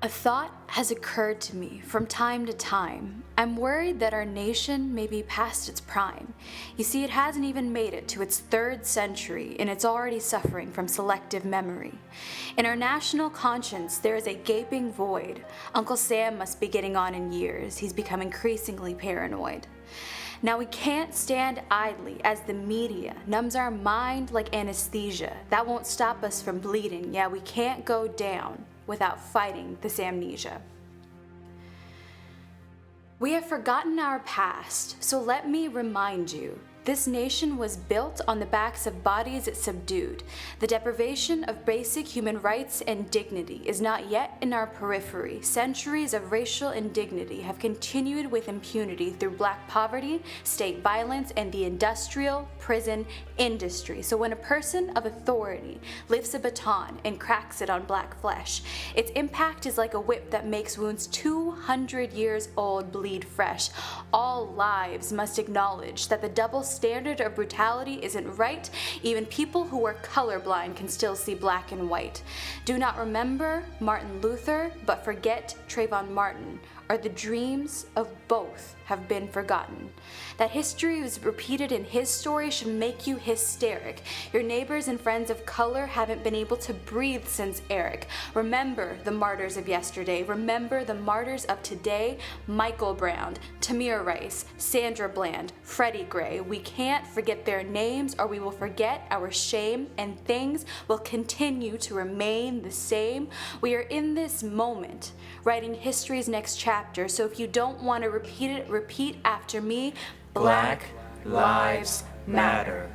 A thought has occurred to me from time to time. I'm worried that our nation may be past its prime. You see, it hasn't even made it to its third century, and it's already suffering from selective memory. In our national conscience, there is a gaping void. Uncle Sam must be getting on in years. He's become increasingly paranoid. Now we can't stand idly as the media numbs our mind like anesthesia. That won't stop us from bleeding. Yeah, we can't go down without fighting this amnesia. We have forgotten our past, so let me remind you. This nation was built on the backs of bodies it subdued. The deprivation of basic human rights and dignity is not yet in our periphery. Centuries of racial indignity have continued with impunity through black poverty, state violence, and the industrial prison industry. So when a person of authority lifts a baton and cracks it on black flesh, its impact is like a whip that makes wounds 200 years old bleed fresh. All lives must acknowledge that the double standard of brutality isn't right. Even people who are colorblind can still see black and white. Do not remember Martin Luther, but forget Trayvon Martin, or the dreams of both have been forgotten. That history is repeated in his story should make you hysteric. Your neighbors and friends of color haven't been able to breathe since Eric. Remember the martyrs of yesterday. Remember the martyrs of today. Michael Brown, Tamir Rice, Sandra Bland, Freddie Gray. We can't forget their names or we will forget our shame, and things will continue to remain the same. We are in this moment writing history's next chapter, so if you don't want to repeat it, repeat after me. Black Lives Matter.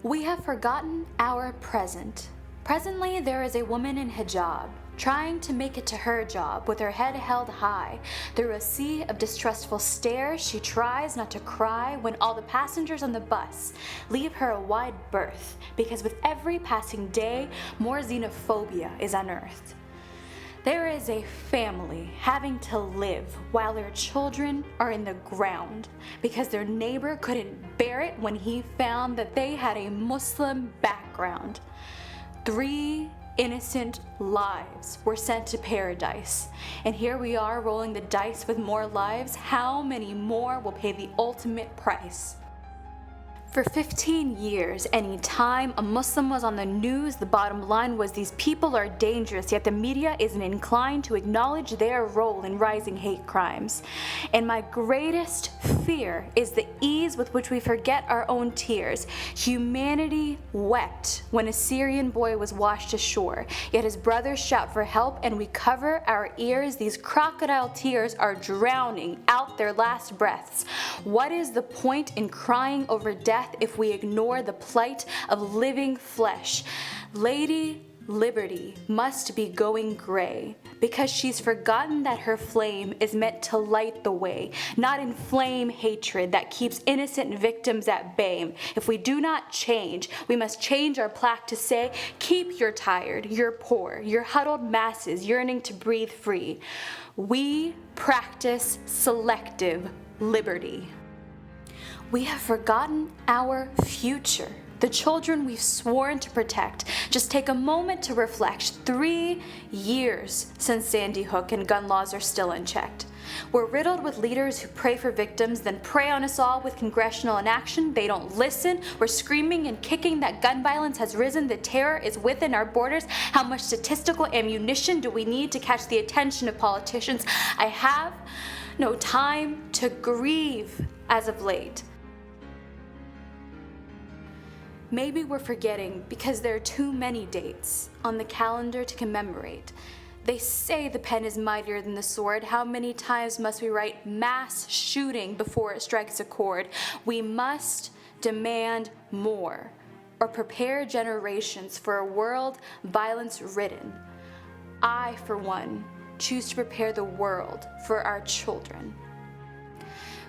We have forgotten our present. Presently, there is a woman in hijab, trying to make it to her job with her head held high. Through a sea of distrustful stares, she tries not to cry when all the passengers on the bus leave her a wide berth, because with every passing day, more xenophobia is unearthed. There is a family having to live while their children are in the ground because their neighbor couldn't bear it when he found that they had a Muslim background. 3 innocent lives were sent to paradise, and here we are rolling the dice with more lives. How many more will pay the ultimate price? For 15 years, any time a Muslim was on the news, the bottom line was these people are dangerous, yet the media isn't inclined to acknowledge their role in rising hate crimes. And my greatest fear is the ease with which we forget our own tears. Humanity wept when a Syrian boy was washed ashore, yet his brothers shout for help and we cover our ears. These crocodile tears are drowning out their last breaths. What is the point in crying over death if we ignore the plight of living flesh? Lady Liberty must be going gray because she's forgotten that her flame is meant to light the way, not inflame hatred that keeps innocent victims at bay. If we do not change, we must change our plaque to say, keep your tired, your poor, your huddled masses yearning to breathe free. We practice selective liberty. We have forgotten our future, the children we've sworn to protect. Just take a moment to reflect. 3 years since Sandy Hook and gun laws are still unchecked. We're riddled with leaders who pray for victims, then prey on us all with congressional inaction. They don't listen. We're screaming and kicking that gun violence has risen. The terror is within our borders. How much statistical ammunition do we need to catch the attention of politicians? I have no time to grieve as of late. Maybe we're forgetting because there are too many dates on the calendar to commemorate. They say the pen is mightier than the sword. How many times must we write mass shooting before it strikes a chord? We must demand more or prepare generations for a world violence-ridden. I, for one, choose to prepare the world for our children.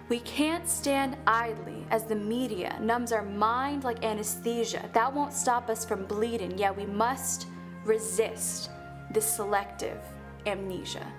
We can't stand idly as the media numbs our mind like anesthesia. That won't stop us from bleeding, yet we must resist this selective amnesia.